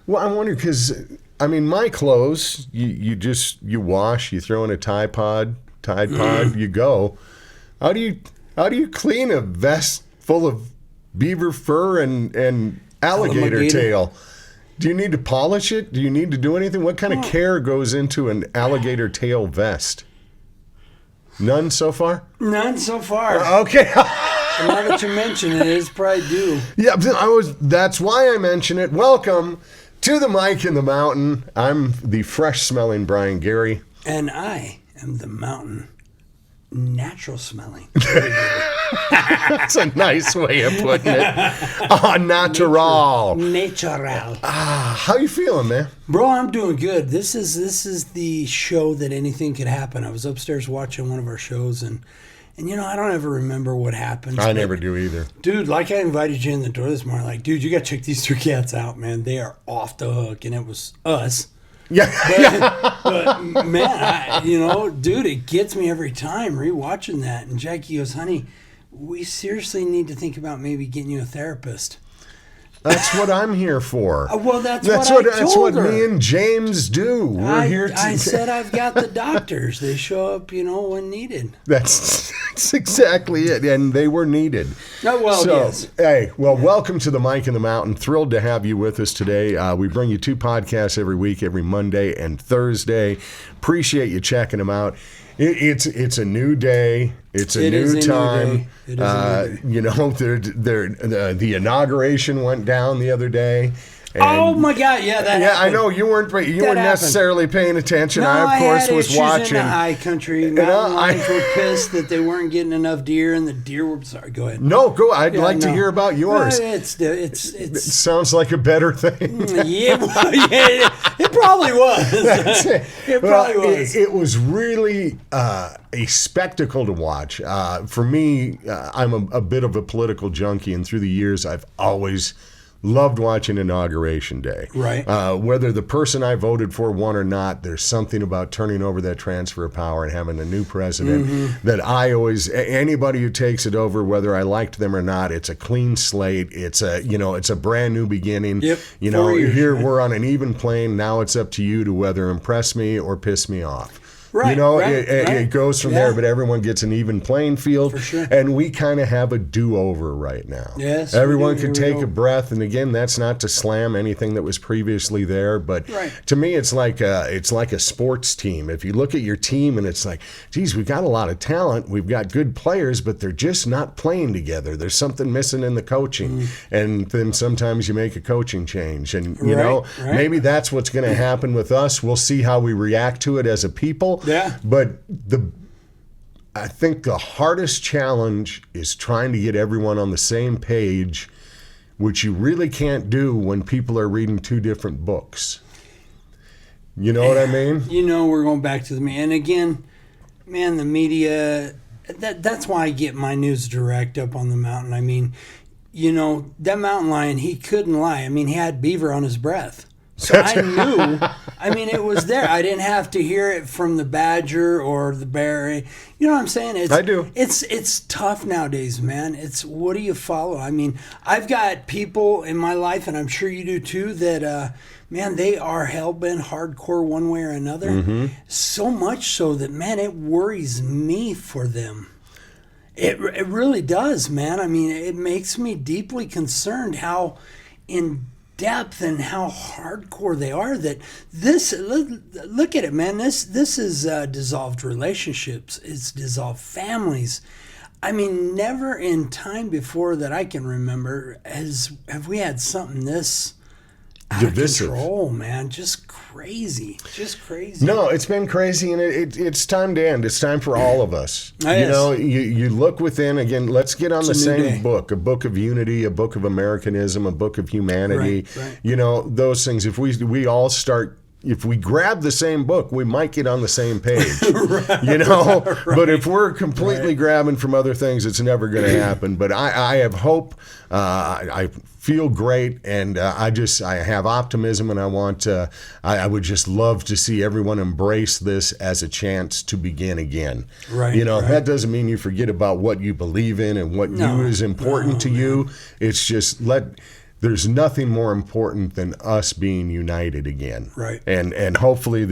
Well, I'm wondering because, I mean, my clothes, you wash, you throw in a Tide Pod, you go. How do you clean a vest full of beaver fur and alligator tail? Do you need to polish it? Do you need to do anything? What kind of care goes into an alligator tail vest? None so far? None so far. Okay. Now that you mention it, it's probably due. Yeah, that's why I mention it. Welcome to the Mike in the Mountain. I'm the fresh-smelling Brian Gary. And I am the mountain natural-smelling. That's a nice way of putting it. Natural. Natural. How you feeling, man? Bro, I'm doing good. This is the show that anything could happen. I was upstairs watching one of our shows, and I don't ever remember what happened. I never do either. Dude, like I invited you in the door this morning, like, dude, you got to check these 3 cats out, man. They are off the hook, and it was us. Yeah. But man, dude, it gets me every time rewatching that. And Jackie goes, honey, we seriously need to think about maybe getting you a therapist. That's what I'm here for. Well, that's what me and James do. We're here to... I said I've got the doctors. They show up, when needed. That's exactly it, and they were needed. Oh, well, yes. Hey, welcome to the Mike in the Mountain. Thrilled to have you with us today. We bring you 2 podcasts every week, every Monday and Thursday. Appreciate you checking them out. It's a new day. It's a new time. It is a new day. The inauguration went down the other day. Oh my God! Yeah, that. Yeah, I know you weren't necessarily paying attention. No, I of course had was watching. In the high country, mountain lions were pissed that they weren't getting enough deer, and the deer were sorry. Go ahead. No, go. I'd like to hear about yours. It sounds like a better thing. Yeah, it probably was. It probably was. It was really a spectacle to watch. For me, I'm a bit of a political junkie, and through the years, I've always loved watching Inauguration Day. Right. Whether the person I voted for won or not, there's something about turning over that transfer of power and having a new president that I always, anybody who takes it over, whether I liked them or not, it's a clean slate. It's a brand new beginning. Yep. We're on an even plane. Now it's up to you to whether impress me or piss me off. Right, it goes from there, but everyone gets an even playing field. For sure. And we kind of have a do-over right now. Yes. Everyone could take a breath, and again, that's not to slam anything that was previously there, but to me, it's like a sports team. If you look at your team, and it's like, geez, we've got a lot of talent, we've got good players, but they're just not playing together. There's something missing in the coaching, and then sometimes you make a coaching change, and maybe that's what's going to happen with us. We'll see how we react to it as a people. Yeah. But I think the hardest challenge is trying to get everyone on the same page, which you really can't do when people are reading 2 different books. You know what I mean? We're going back to and again, man, the media, that's why I get my news direct up on the mountain. I mean, that mountain lion, he couldn't lie. I mean, he had beaver on his breath. So I knew, it was there. I didn't have to hear it from the badger or the bear. You know what I'm saying? I do. It's tough nowadays, man. It's what do you follow? I've got people in my life, and I'm sure you do too, that, man, they are hell-bent hardcore one way or another. So much so that, man, it worries me for them. It really does, man. It makes me deeply concerned how in depth and how hardcore they are. That this, look at it, man. This is dissolved relationships. It's dissolved families. Never in time before that I can remember have we had something this out divisive. Of control, man. Just crazy. No, it's been crazy, and it's time to end. It's time for all of us. You look within. Again, let's get on the same book, a book of unity, a book of Americanism, a book of humanity. Right. Those things. If we all start, if we grab the same book, we might get on the same page. But if we're completely grabbing from other things, it's never going to happen. But I have hope. I feel great, and I have optimism, and I would just love to see everyone embrace this as a chance to begin again. Right. That doesn't mean you forget about what you believe in and what is important to you. It's just there's nothing more important than us being united again. Right. And hopefully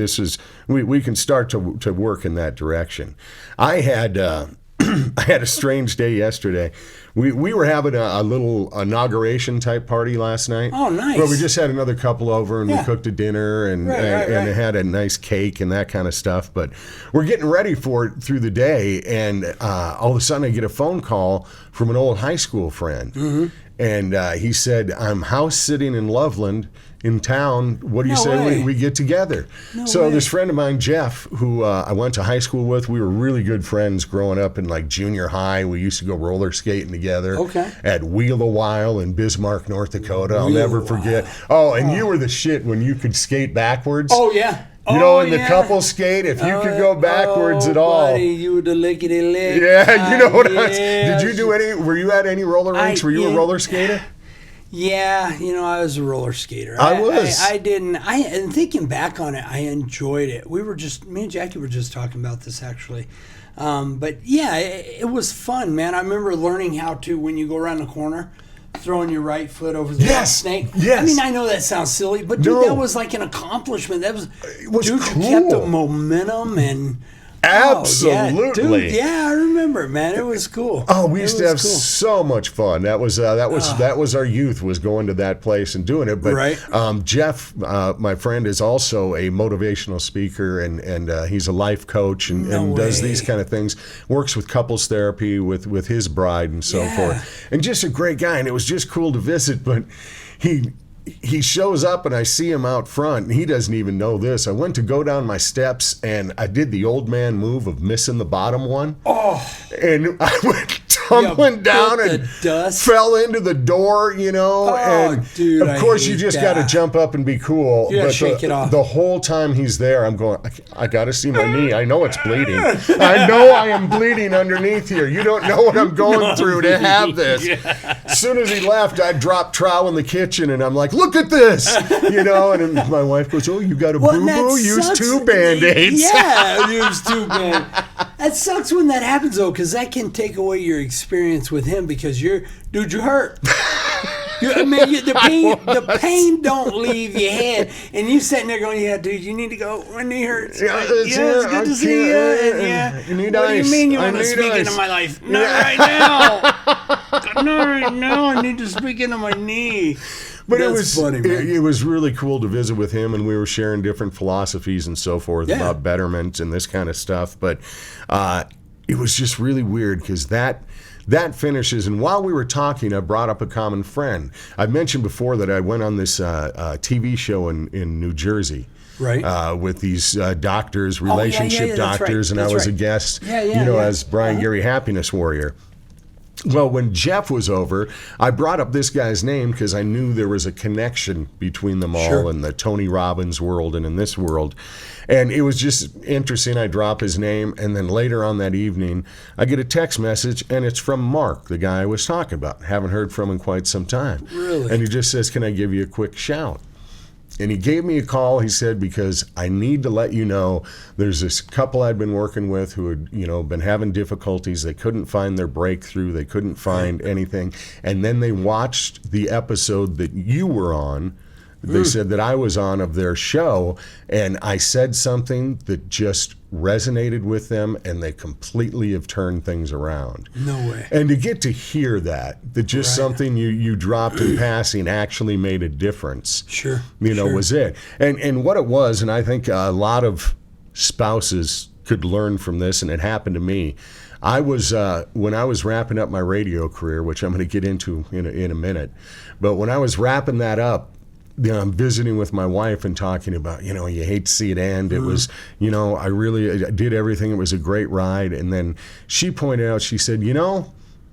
we can start to work in that direction. I had I had a strange day yesterday. We were having a little inauguration type party last night. Oh, nice. Where we just had another couple over and Yeah. we cooked a dinner and Right. had a nice cake and that kind of stuff. But we're getting ready for it through the day, and all of a sudden I get a phone call from an old high school friend. Mm-hmm. And he said, I'm house sitting in Loveland in town. What do you say we get together? So this friend of mine, Jeff, who I went to high school with, we were really good friends growing up in like junior high. We used to go roller skating together at Wheel a While in Bismarck, North Dakota. I'll never forget. Oh, and you were the shit when you could skate backwards. Oh, yeah. You know, in the couple skate, if you could go backwards at all. Buddy, you were the lickety lick. Yeah, you know what I was. Did you do any, were you at any roller rinks? Were you a roller skater? Yeah, I was a roller skater. I was. I didn't. And thinking back on it, I enjoyed it. Me and Jackie were just talking about this actually. But yeah, it was fun, man. I remember learning how to, when you go around the corner, throwing your right foot over the snake. Yes. I mean, I know that sounds silly, but dude, that was like an accomplishment. It was dude, cool. You kept the momentum and. Absolutely. Yeah, I remember it, man. It was cool. Oh, we used to have so much fun. That was our youth, was going to that place and doing it. But Jeff, my friend, is also a motivational speaker, and he's a life coach and does these kind of things. Works with couples therapy with his bride and so forth. And just a great guy. And it was just cool to visit. But he shows up and I see him out front, and he doesn't even know this. I went to go down my steps and I did the old man move of missing the bottom one. Oh. And I went tumbling down and dust. Fell into the door, and dude, of course you just got to jump up and be cool. You got to shake it off. The whole time he's there, I'm going, I got to see my knee. I know it's bleeding. I know I am bleeding underneath here. You don't know what I'm going through to have this. Yeah. As soon as he left, I dropped trowel in the kitchen and I'm like, look at this, and my wife goes, oh, you got a boo-boo? Use 2 Band-Aids. Yeah, use 2 Band-Aids. That sucks when that happens, though, because that can take away your experience with him because you're hurt. The pain don't leave your head, and you sitting there going, "Yeah, dude, you need to go. My knee hurts. It's good to see you." And you need what ice. do you mean you want to speak into my life? Not right now. Not right now. I need to speak into my knee. But it was funny, man. It was really cool to visit with him, and we were sharing different philosophies and so forth about betterment and this kind of stuff. But it was just really weird because that finishes, and while we were talking, I brought up a common friend. I've mentioned before that I went on this TV show in New Jersey. Right. With these doctors, relationship doctors, and I was a guest, as Brian Gary Happiness Warrior. Well, when Jeff was over, I brought up this guy's name because I knew there was a connection between them all in the Tony Robbins world and in this world. And it was just interesting. I drop his name, and then later on that evening, I get a text message, and it's from Mark, the guy I was talking about. Haven't heard from in quite some time. Really? And he just says, can I give you a quick shout? And he gave me a call, he said, because I need to let you know there's this couple I'd been working with who had, been having difficulties. They couldn't find their breakthrough. They couldn't find anything. And then they watched the episode that you were on. They said that I was on of their show, and I said something that just resonated with them, and they completely have turned things around. No way. And to get to hear that just something you dropped in passing actually made a difference. Sure. Was it. And what it was, and I think a lot of spouses could learn from this, and it happened to me. I was when I was wrapping up my radio career, which I'm going to get into in a minute, but when I was wrapping that up, I'm visiting with my wife and talking about, you hate to see it end. It was, I did everything. It was a great ride. And then she pointed out, she said,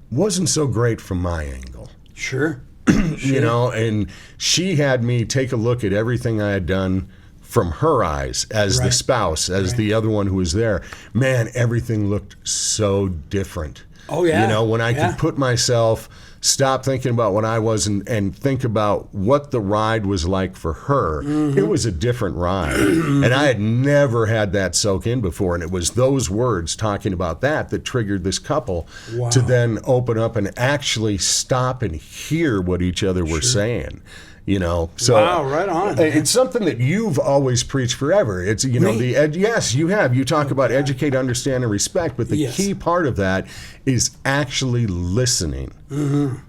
wasn't so great from my angle. Sure. And she had me take a look at everything I had done from her eyes as the spouse, as the other one who was there. Man, everything looked so different. Oh, yeah. When I could put myself stop thinking about what I was and think about what the ride was like for her. It was a different ride. And I had never had that soak in before. And it was those words talking about that triggered this couple to then open up and actually stop and hear what each other were saying. So right on. It's something that you've always preached forever. It's yes, you have. You talk about educate, understand, and respect, but the key part of that is actually listening,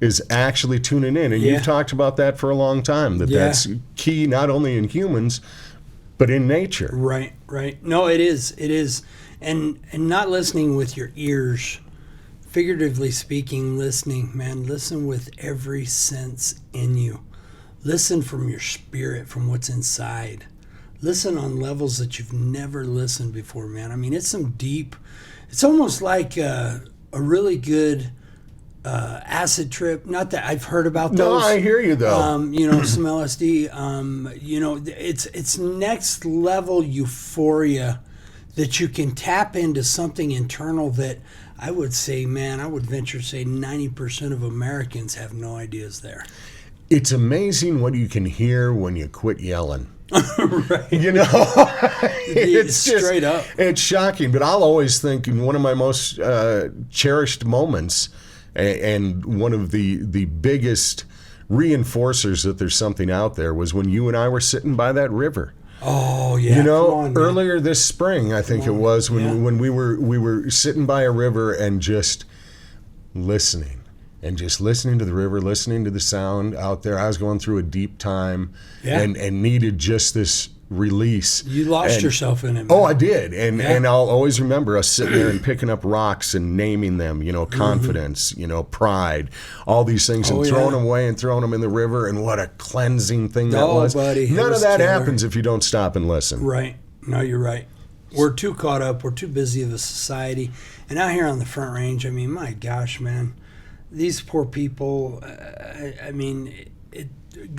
is actually tuning in, and you've talked about that for a long time. That's key, not only in humans, but in nature. Right. No, it is, and not listening with your ears. Figuratively speaking, listening, man. Listen with every sense in you. Listen from your spirit, from what's inside. Listen on levels that you've never listened before, man. I mean, it's some deep, it's almost like a really good acid trip. Not that I've heard about those. No, I hear you, though. Some LSD. It's next level euphoria that you can tap into something internal that I would say, man, I would venture to say 90% of Americans have no idea is there. It's amazing what you can hear when you quit yelling. Right. It's straight up. It's shocking, but I'll always think one of my most cherished moments and one of the biggest reinforcers that there's something out there was when you and I were sitting by that river. Oh yeah, earlier this spring, I think it was when we were sitting by a river and just listening. And just listening to the river, listening to the sound out there. I was going through a deep time and needed just this release. You lost yourself in it, man. Oh, I did. And I'll always remember us sitting there and picking up rocks and naming them, confidence, pride, all these things, and throwing them away and throwing them in the river. And what a cleansing thing that was. Buddy, None of that happens if you don't stop and listen. Right. No, you're right. We're too caught up. We're too busy of a society. And out here on the Front Range, I mean, my gosh, man. These poor people, go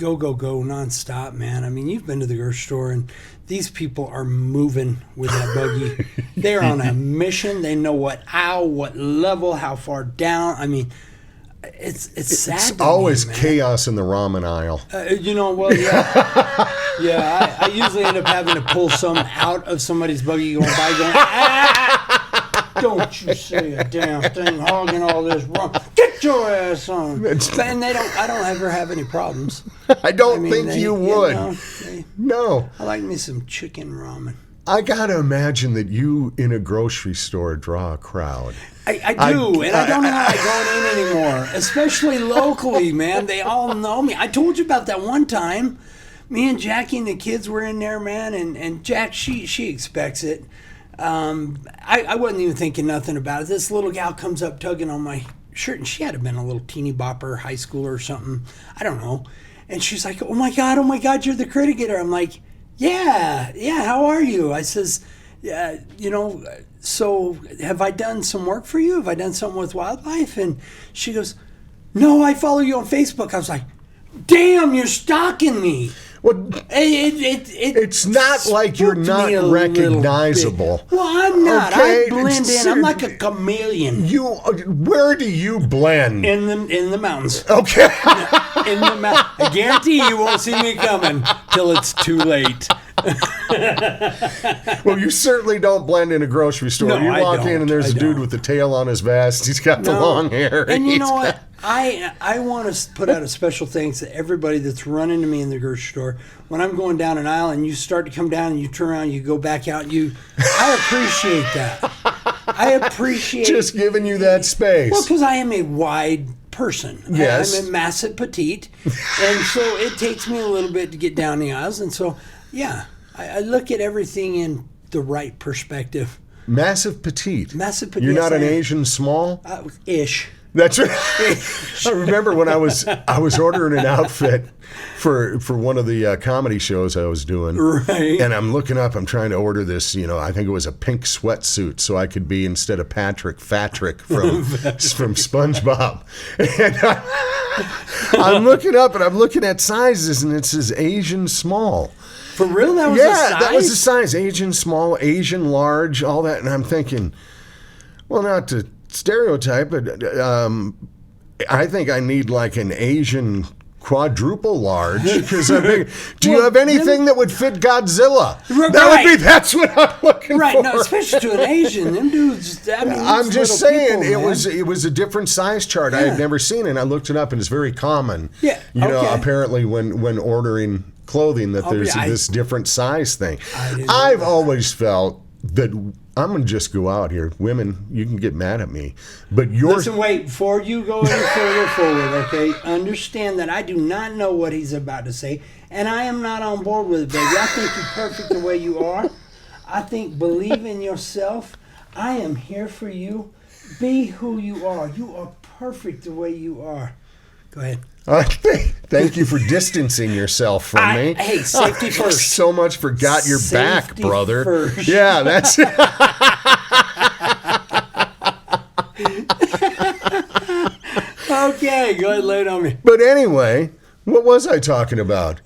nonstop, man. I mean, you've been to the grocery store, and these people are moving with that buggy. They're on a mission. They know what level, how far down. I mean, it's sad. It's always chaos in the ramen aisle. I usually end up having to pull some out of somebody's buggy going by, going, ah! Don't you say a damn thing, hogging all this rum. Get your ass on. And I don't ever have any problems. I don't think you would. No. I like me some chicken ramen. I got to imagine that you in a grocery store draw a crowd. I do, and I don't know how I go in anymore, especially locally, man. They all know me. I told you about that one time. Me and Jackie and the kids were in there, man, and Jack, she expects it. I wasn't even thinking nothing about it. This little gal comes up tugging on my shirt, and she had to have been a little teeny bopper, high schooler or something. I don't know. And she's like, oh my God, you're the critic getter. I'm like, yeah, how are you? I says, so have I done some work for you? Have I done something with wildlife? And she goes, no, I follow you on Facebook. I was like, damn, you're stalking me. Well, it's not like you're not recognizable. Well, I'm not. Okay? I blend in. I'm like a chameleon. Where do you blend? In the mountains. Okay. In the mountains. I guarantee you won't see me coming till it's too late. Well, you certainly don't blend in a grocery store. No, you walk in and there's a dude with the tail on his vest. He's got the long hair. And you know what? I want to put out a special thanks to everybody that's run into me in the grocery store. When I'm going down an aisle and you start to come down and you turn around, you go back out. I appreciate that. I appreciate just giving you that space. Well, because I am a wide person. Yes. I'm a massive petite, and so it takes me a little bit to get down the aisles. And so, yeah, I look at everything in the right perspective. Massive petite. Massive petite. You're not an Asian small? Ish. That's right. I remember when I was ordering an outfit for one of the comedy shows I was doing. Right. And I'm looking up, I'm trying to order this, I think it was a pink sweatsuit so I could be, instead of Patrick, Fatrick from SpongeBob. And I'm looking up and I'm looking at sizes and it says Asian small. For real? That was a size? Yeah, that was the size. Asian small, Asian large, all that. And I'm thinking, well, not to stereotype, but I think I need like an Asian quadruple large because do you have anything that would fit Godzilla? That's what I'm looking for. Right, no, especially to an Asian. Them dudes, I mean, I'm just saying people, it was a different size chart I had never seen, and I looked it up, and it's very common. Yeah, you know, apparently when ordering clothing that there's this different size thing. I've always felt that I'm going to just go out here. Women, you can get mad at me, but Listen, wait, before you go any further forward, okay, understand that I do not know what he's about to say, and I am not on board with it, baby. I think you're perfect the way you are. I think believe in yourself. I am here for you. Be who you are. You are perfect the way you are. Go ahead. Thank you for distancing yourself from me. Hey, safety first. So much for got your back, brother. First. Yeah, that's it. Okay, go ahead, lay it on me. But anyway, what was I talking about?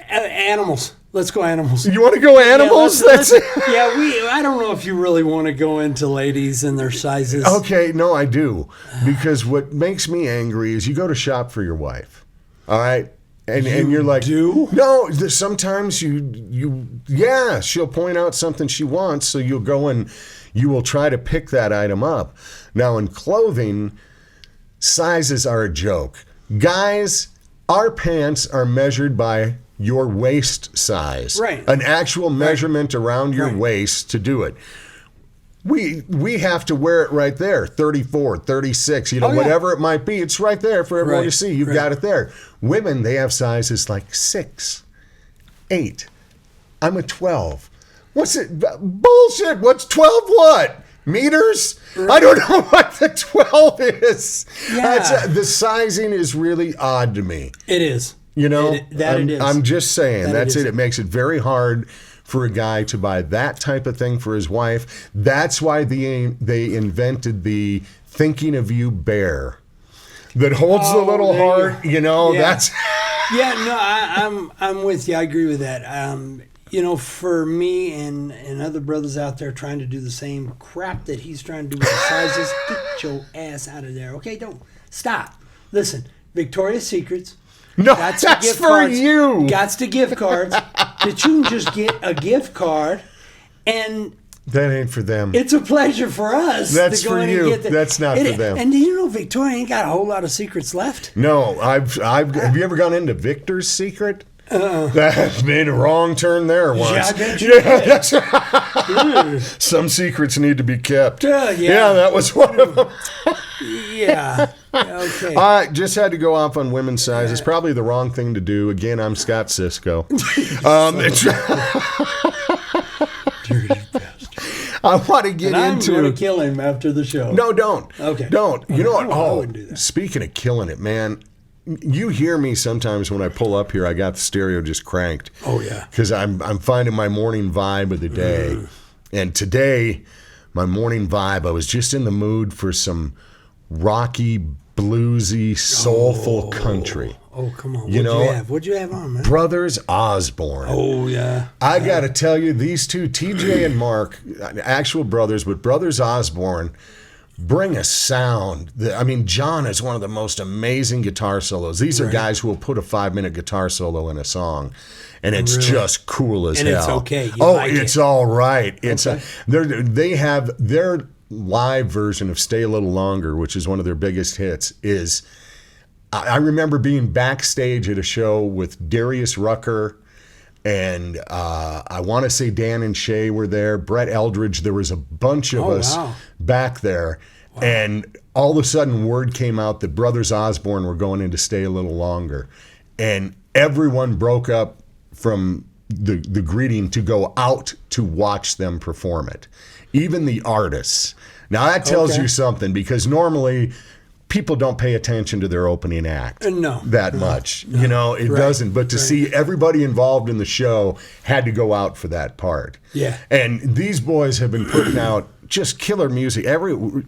Animals. Let's go animals. You want to go animals? I don't know if you really want to go into ladies and their sizes. Okay, no, I do. Because what makes me angry is you go to shop for your wife. All right? And you're like, do? No, sometimes she'll point out something she wants, so you'll go and you will try to pick that item up. Now, in clothing, sizes are a joke. Guys, our pants are measured by your waist size. Right. An actual measurement around your waist to do it. We have to wear it right there, 34, 36, whatever it might be. It's right there for everyone to see. You've got it there. Women, they have sizes like 6, 8. I'm a 12. What's it? Bullshit. What's 12 what? Meters? Right. I don't know what the 12 is. Yeah. The sizing is really odd to me. It is. You know, it is. I'm just saying, that's it. It makes it very hard for a guy to buy that type of thing for his wife. That's why they invented the thinking of you bear that holds the little heart. You know, that's. Yeah, no, I'm with you. I agree with that. You know, for me and other brothers out there trying to do the same crap that he's trying to do with the sizes, get your ass out of there. Okay, don't stop. Listen, Victoria's Secrets. No, that's for you. Gots to gift cards that you can just get a gift card, and that ain't for them. It's a pleasure for us. That's to go for in you. And get that's not for them. And do you know Victoria ain't got a whole lot of secrets left? No, have you ever gone into Victor's Secret? That made a wrong turn there once. Yeah, I bet you did. Some secrets need to be kept. Yeah, that was one of them. Yeah. Okay. I just had to go off on women's size. It's probably the wrong thing to do. Again, I'm Scott Cisco. I want to get into. I'm going to kill him after the show. No, don't. Okay. Don't. You know what? I wouldn't do that. Speaking of killing it, man. You hear me sometimes when I pull up here. I got the stereo just cranked. Oh yeah. Because I'm finding my morning vibe of the day, and today, my morning vibe. I was just in the mood for some rocky, bluesy, soulful country. Oh, come on. What'd you have on, man? Brothers Osborne. Oh, yeah. I got to tell you, these two, TJ and Mark, actual brothers, but Brothers Osborne bring a sound. John is one of the most amazing guitar solos. These are guys who will put a 5-minute guitar solo in a song, and it's just cool as hell. And it's okay. It's all right. It's they have their live version of Stay a Little Longer, which is one of their biggest hits, is I remember being backstage at a show with Darius Rucker, and I want to say Dan and Shay were there, Brett Eldridge. There was a bunch of us back there, and all of a sudden word came out that Brothers Osborne were going in to Stay a Little Longer, and everyone broke up from the greeting to go out to watch them perform it. Even the artists. Now that tells you something, because normally people don't pay attention to their opening act that much. No. You know, it doesn't. But to see everybody involved in the show had to go out for that part. Yeah. And these boys have been putting out just killer music.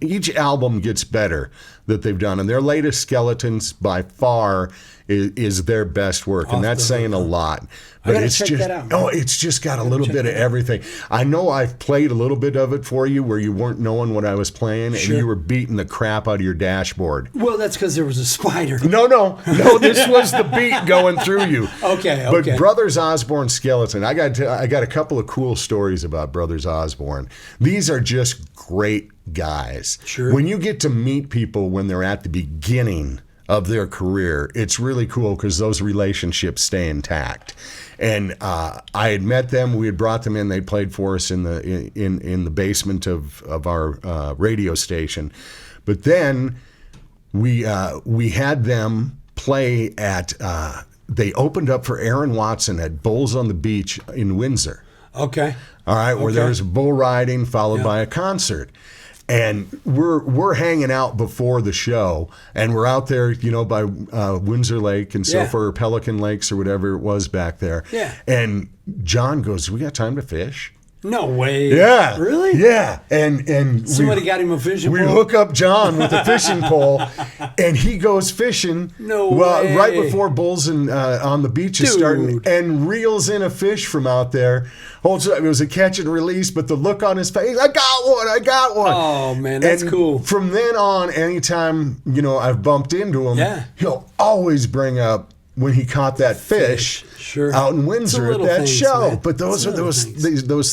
Each album gets better that they've done. And their latest, Skeletons, by far is their best work, and that's saying a lot. But it's just it's just got a little bit of everything. I know I've played a little bit of it for you where you weren't knowing what I was playing, and you were beating the crap out of your dashboard. Well, that's because there was a spider. No, this was the beat going through you. Okay. But Brothers Osborne Skeleton, I got a couple of cool stories about Brothers Osborne. These are just great guys. Sure. When you get to meet people when they're at the beginning of their career, it's really cool because those relationships stay intact. And I had met them. We had brought them in. They played for us in the basement of our radio station. But then we had them play at. They opened up for Aaron Watson at Bulls on the Beach in Windsor. Okay. All right, where there was bull riding followed by a concert. And we're hanging out before the show, and we're out there, by Windsor Lake and so forth, Pelican Lakes or whatever it was back there. Yeah. And John goes, "We got time to fish?" No way. Yeah. Really? Yeah. And somebody got him a fishing pole? We hook up John with a fishing pole, and he goes fishing. No way. Right before Bulls and on the beach is starting, and reels in a fish from out there. It was a catch and release, but the look on his face, I got one. Oh, man, that's cool. From then on, anytime, I've bumped into him, he'll always bring up when he caught that fish out in Windsor at that show. Man. But those are those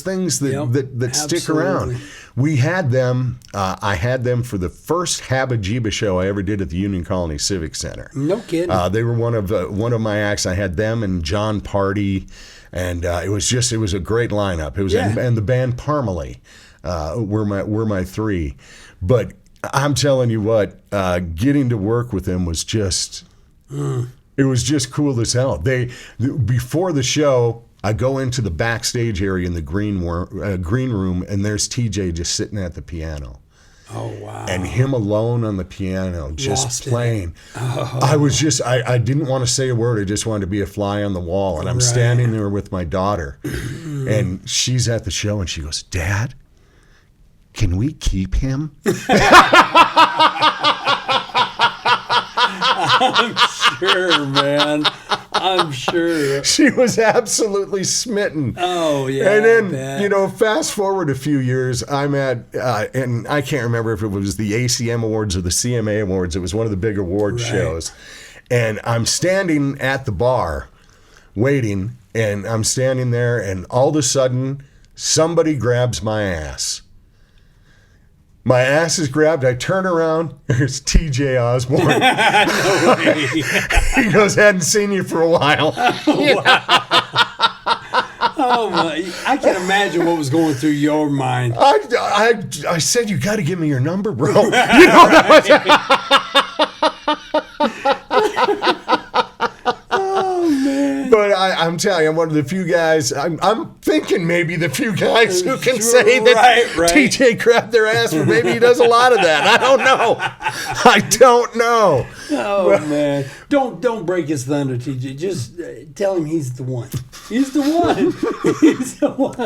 things that stick around. We had them. I had them for the first Habba Jiba show I ever did at the Union Colony Civic Center. No kidding. They were one of my acts. I had them and John Party, and it was a great lineup. It was and the band Parmalee were my three. But I'm telling you what, getting to work with them was just. It was just cool as hell. Before the show, I go into the backstage area in the green room, and there's TJ just sitting at the piano. Oh, wow. And him alone on the piano, just playing. Oh. I didn't want to say a word. I just wanted to be a fly on the wall. And I'm standing there with my daughter, and she's at the show, and she goes, "Dad, can we keep him?" I'm sure, man. I'm sure. She was absolutely smitten. Oh, yeah. And then, fast forward a few years, I'm at, and I can't remember if it was the ACM Awards or the CMA Awards. It was one of the big award shows. And I'm standing at the bar waiting, and I'm standing there, and all of a sudden, somebody grabs my ass. My ass is grabbed. I turn around. There's TJ Osborne. No way. He goes, "Hadn't seen you for a while." Oh my! I can imagine what was going through your mind. I said, "You got to give me your number, bro." Oh man! But I'm telling you, I'm one of the few guys. I'm thinking maybe the few guys who can say that TJ grabbed their ass, but maybe he does a lot of that. I don't know. Oh man! Don't break his thunder, TJ. Just tell him he's the one. He's the one. He's the one.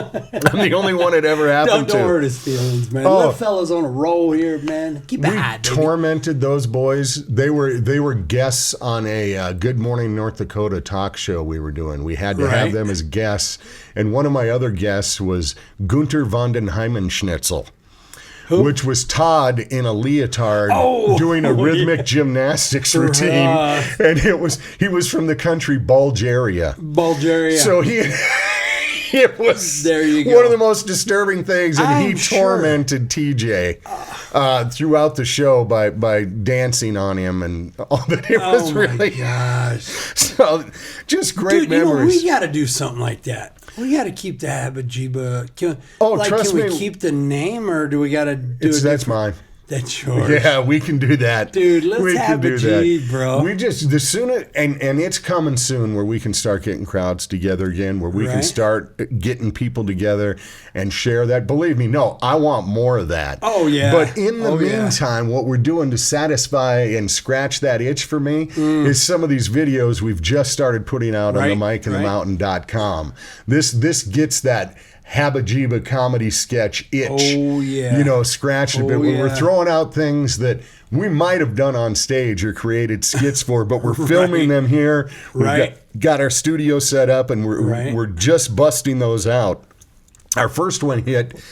I'm the only one it ever happened to. Don't hurt his feelings, man. That fella's on a roll here, man. Keep it high, baby. Tormented those boys. They were guests on a Good Morning North Dakota talk show we were doing. We had to have them as guests, and one of my other guests was Gunter von den Heimenschnitzel. Who? Which was Todd in a leotard doing a rhythmic gymnastics routine, and he was from the country Bulgaria. So it was one of the most disturbing things, and he tormented TJ throughout the show by dancing on him and all that. It was really, gosh. So just great memories. We got to do something like that. We got to keep the Habba Jiba. Can we keep the name, or do we got to do it? That's mine. That's yours. Yeah, we can do that. Dude, let's have a G, bro. We just, the sooner, and it's coming soon where we can start getting crowds together again, where we can start getting people together and share that. Believe me, I want more of that. Oh, yeah. But in the meantime, what we're doing to satisfy and scratch that itch for me is some of these videos we've just started putting out on the mikeandthemountain.com. This gets that Habba Jibba comedy sketch itch. Oh, yeah. Scratch a bit. We're throwing out things that we might have done on stage or created skits for, but we're filming them here. We've got our studio set up, and we're just busting those out. Our first one hit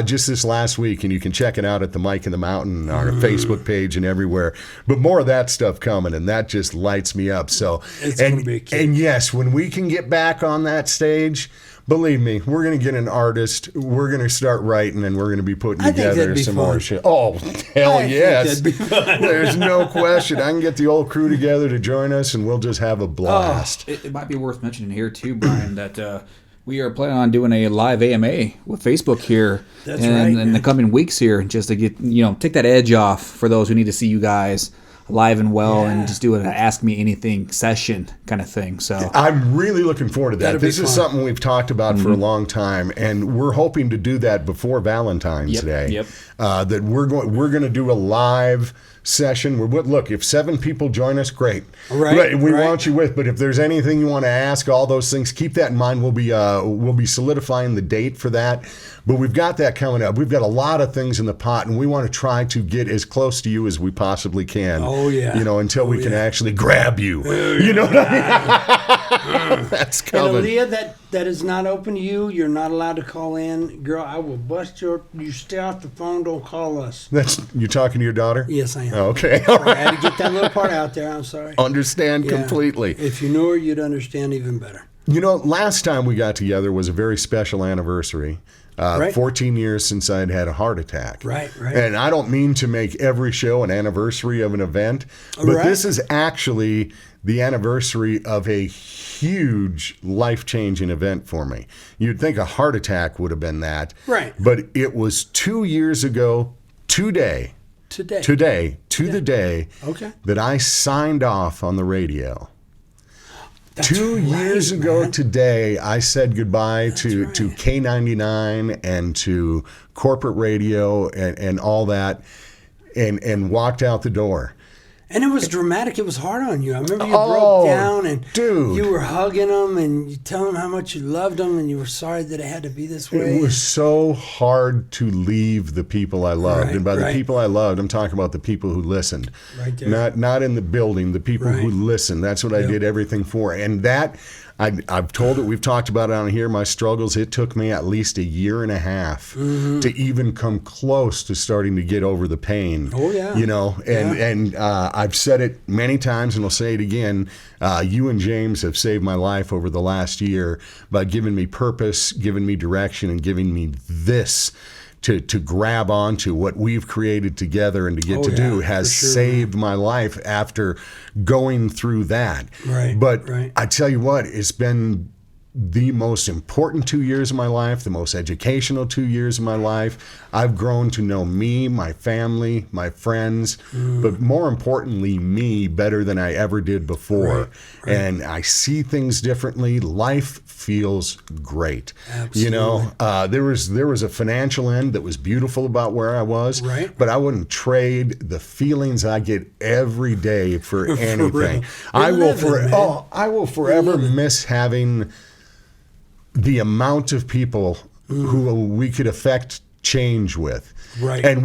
just this last week, and you can check it out at the Mike in the Mountain, our Facebook page, and everywhere. But more of that stuff coming, and that just lights me up. So, it's gonna be a kick. And yes, when we can get back on that stage, believe me, we're going to get an artist. We're going to start writing, and we're going to be putting together some more shit. Oh, hell yes. There's no question. I can get the old crew together to join us, and we'll just have a blast. It might be worth mentioning here, too, Brian, that we are planning on doing a live AMA with Facebook here in the coming weeks here, just to get, take that edge off for those who need to see you guys live and well, and just do an Ask Me Anything session kind of thing. So I'm really looking forward to that. This is something we've talked about for a long time, and we're hoping to do that before Valentine's Day. That we're going to do a live session. Look, if 7 people join us, great. We want you with. But if there's anything you want to ask, all those things, keep that in mind. We'll be solidifying the date for that. But we've got that coming up. We've got a lot of things in the pot, and we want to try to get as close to you as we possibly can. Oh, yeah. Until we can actually grab you. You know what I mean? That's coming. And Aaliyah, that is not open to you. You're not allowed to call in. Girl, I will bust you stay off the phone. Don't call us. You talking to your daughter? Yes, I am. Okay. All right. I had to get that little part out there. I'm sorry. Understand completely. If you knew her, you'd understand even better. Last time we got together was a very special anniversary. 14 years since I'd had a heart attack. Right. And I don't mean to make every show an anniversary of an event, but this is actually the anniversary of a huge life-changing event for me. You'd think a heart attack would have been that. Right. But it was 2 years ago today, to the day, that I signed off on the radio. That's 2 years ago today, I said goodbye to K99 and to corporate radio and all that, and walked out the door. And it was dramatic. It was hard on you. I remember you broke down, and you were hugging them, and you telling them how much you loved them, and you were sorry that it had to be this way. It was so hard to leave the people I loved. And by the people I loved, I'm talking about the people who listened. Right there. Not in the building, the people who listened. That's what I did everything for. And that, I've told it, we've talked about it on here, my struggles. It took me at least a year and a half to even come close to starting to get over the pain. Oh, yeah. And I've said it many times, and I'll say it again. You and James have saved my life over the last year by giving me purpose, giving me direction, and giving me this to grab onto. What we've created together and to get to do has saved my life after going through that. But I tell you what, it's been the most important 2 years of my life, the most educational 2 years of my life. I've grown to know me, my family, my friends, but more importantly, me better than I ever did before. And I see things differently. Life feels great. Absolutely. There was a financial end that was beautiful about where I was, but I wouldn't trade the feelings I get every day for anything. I will forever miss having the amount of people who we could affect change with. And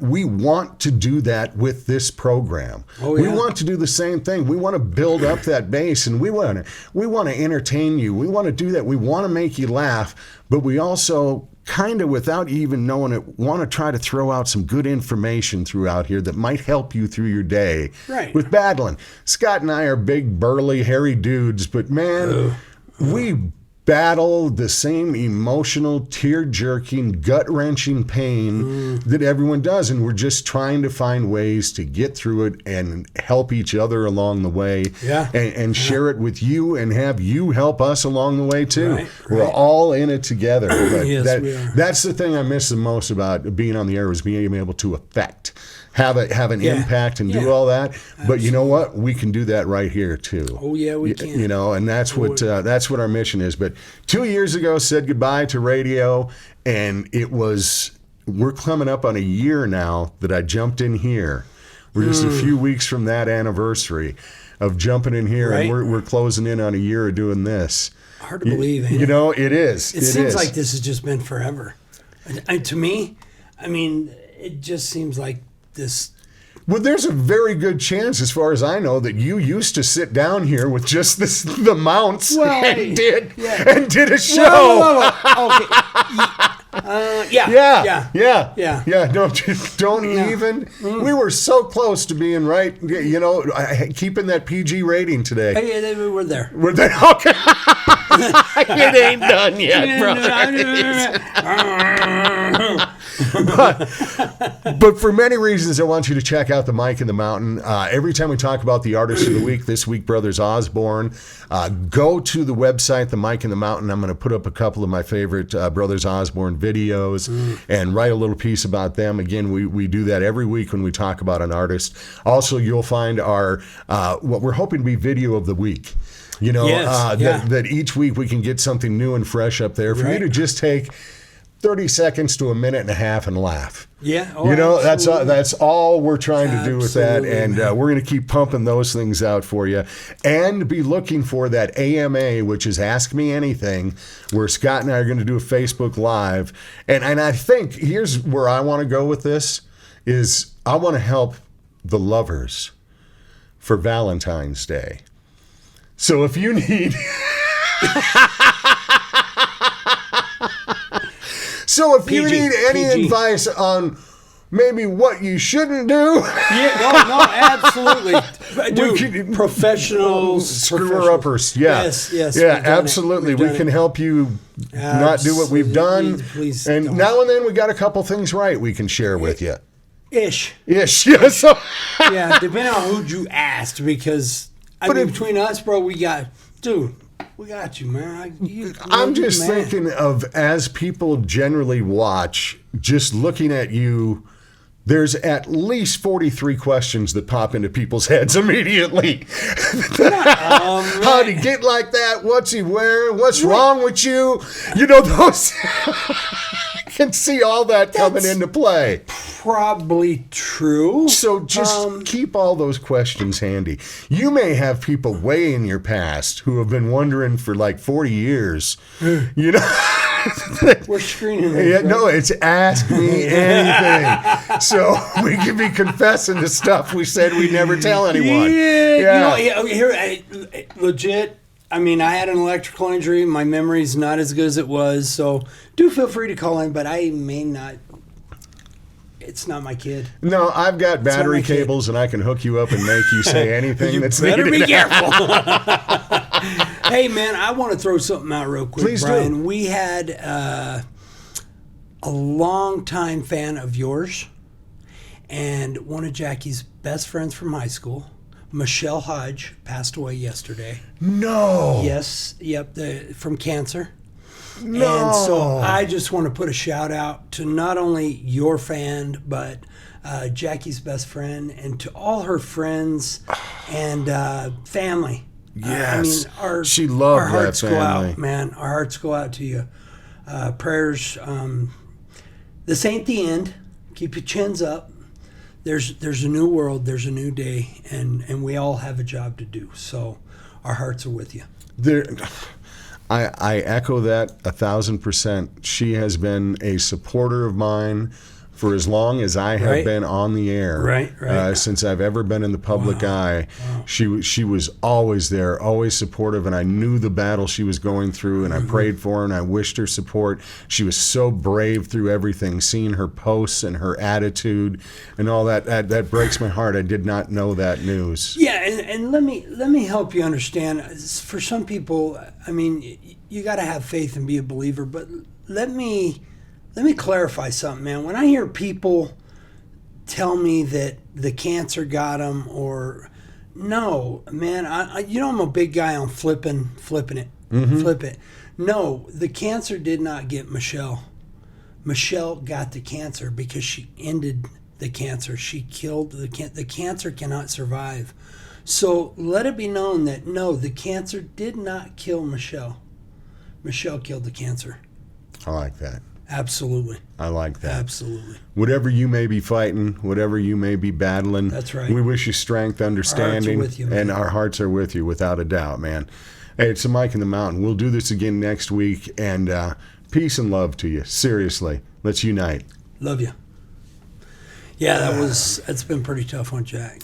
we want to do that with this program. We want to do the same thing. We want to build up that base, and we want to entertain you. We want to do that. We want to make you laugh, but we also kind of, without even knowing it, want to try to throw out some good information throughout here that might help you through your day with battling. Scott and I are big, burly, hairy dudes, but man, we battle the same emotional, tear-jerking, gut-wrenching pain that everyone does, and we're just trying to find ways to get through it and help each other along the way, and share it with you and have you help us along the way too. We're all in it together. But we are. That's the thing I miss the most about being on the air, was being able to have an impact and do all that. Absolutely. But you know what? We can do that right here too. Oh yeah, we can. And that's what our mission is. But 2 years ago, said goodbye to radio, and we're coming up on a year now that I jumped in here. We're just a few weeks from that anniversary of jumping in here, and we're closing in on a year of doing this. Hard to believe, ain't it? You know, it is. It seems like this has just been forever. And to me, I mean, it just seems like this. Well, there's a very good chance, as far as I know, that you used to sit down here with just the mounts and did a show. Okay. Yeah. Don't even. We were so close to being right. You know, keeping that PG rating today. Hey, we're there. We're there. Okay. It ain't done yet, brother. But for many reasons, I want you to check out the Mike and the Mountain. Every time we talk about the artist of the week, this week, Brothers Osborne, go to the website, the Mike and the Mountain. I'm going to put up a couple of my favorite Brothers Osborne videos and write a little piece about them. Again, we do that every week when we talk about an artist. Also, you'll find our what we're hoping to be video of the week. You know, that each week we can get something new and fresh up there for you to just take 30 seconds to a minute and a half and laugh. Yeah. You know, that's all we're trying to do with that. And we're going to keep pumping those things out for you and be looking for that AMA, which is Ask Me Anything, where Scott and I are going to do a Facebook Live. And I think here's where I want to go with this is I want to help the lovers for Valentine's Day. So if you need... So if you need any advice on maybe what you shouldn't do... No, absolutely. Dude, professionals. Screwer-uppers, Yes, absolutely. We can help you not do what we've done. Please and now and then we got a couple things right we can share with you. Ish. Yeah, so... yeah, depending on who you asked, because between us, bro, we got you, man. I'm just thinking of, as people generally watch, just looking at you, there's at least 43 questions that pop into people's heads immediately. How'd he get like that? What's he wearing? What's wrong with you? You know, those... I can see all that coming into play. Probably true. So just keep all those questions handy. You may have people way in your past who have been wondering for like 40 years, you know. We're screening it. Yeah, no, it's Ask Me Anything. So we can be confessing to stuff we said we'd never tell anyone. Yeah. You know, here, legit. I mean, I had an electrical injury. My memory's not as good as it was. So do feel free to call in, but I may not. It's not my kid. No, I've got battery cables, and I can hook you up and make you say anything that's needed. Better be careful. Hey, man, I want to throw something out real quick, Please Brian. do. We had a longtime fan of yours and one of Jackie's best friends from high school, Michelle Hodge, passed away yesterday. No. Yes. Yep. From cancer. No. And so I just want to put a shout out to not only your fan, but Jackie's best friend, and to all her friends and family. Yes. I mean, she loved our hearts that go family. out, man. Our hearts go out to you. Prayers. This ain't the end. Keep your chins up. There's a new world. There's a new day, and we all have a job to do. So our hearts are with you. I echo that 1,000%. She has been a supporter of mine for as long as I have been on the air. Right. Since I've ever been in the public eye. Wow. She was always there, always supportive, and I knew the battle she was going through, and I prayed for her, and I wished her support. She was so brave through everything, seeing her posts and her attitude and all that breaks my heart. I did not know that news. Yeah, and let me help you understand. For some people, I mean, you got to have faith and be a believer, but let me clarify something, man. When I hear people tell me that the cancer got them, or no, man, I'm a big guy on flipping it, flip it. No, the cancer did not get Michelle. Michelle got the cancer because she ended the cancer. She killed the cancer cannot survive. So let it be known that no, the cancer did not kill Michelle. Michelle killed the cancer. I like that. Absolutely. I like that. Absolutely. Whatever you may be fighting, whatever you may be battling, that's right. We wish you strength, understanding, our hearts are with you, man. And our hearts are with you without a doubt, man. Hey, it's the Mike in the Mountain. We'll do this again next week, and peace and love to you. Seriously, let's unite. Love you. Yeah, it's been pretty tough on Jack.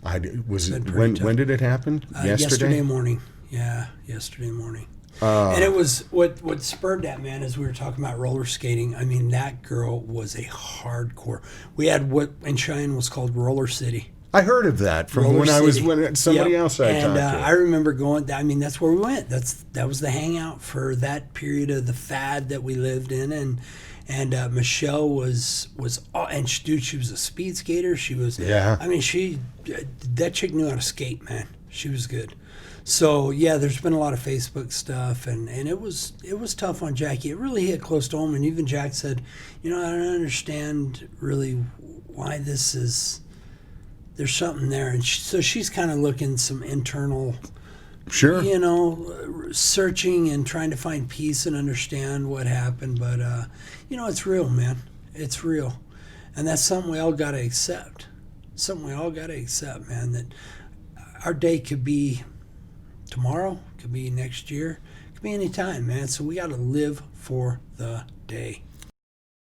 When did it happen? Yesterday morning. Yeah, yesterday morning. And it was what spurred that, man, is we were talking about roller skating. I mean, that girl was a hardcore. We had what in Cheyenne was called Roller City. I heard of that from Roller when City. I was when somebody else I talked to. I remember going. I mean, that's where we went. That was the hangout for that period of the fad that we lived in, and Michelle was and she was a speed skater. She was. Yeah. I mean, that chick knew how to skate, man. She was good. So yeah, there's been a lot of Facebook stuff, and it was tough on Jackie. It really hit close to home, and even Jack said, I don't understand really why this is. There's something there, and so she's kind of looking some internal, sure, searching and trying to find peace and understand what happened. But it's real, man. It's real, and that's something we all got to accept. Something we all got to accept, man. That our day could be tomorrow, could be next year, could be any time, man. So we got to live for the day.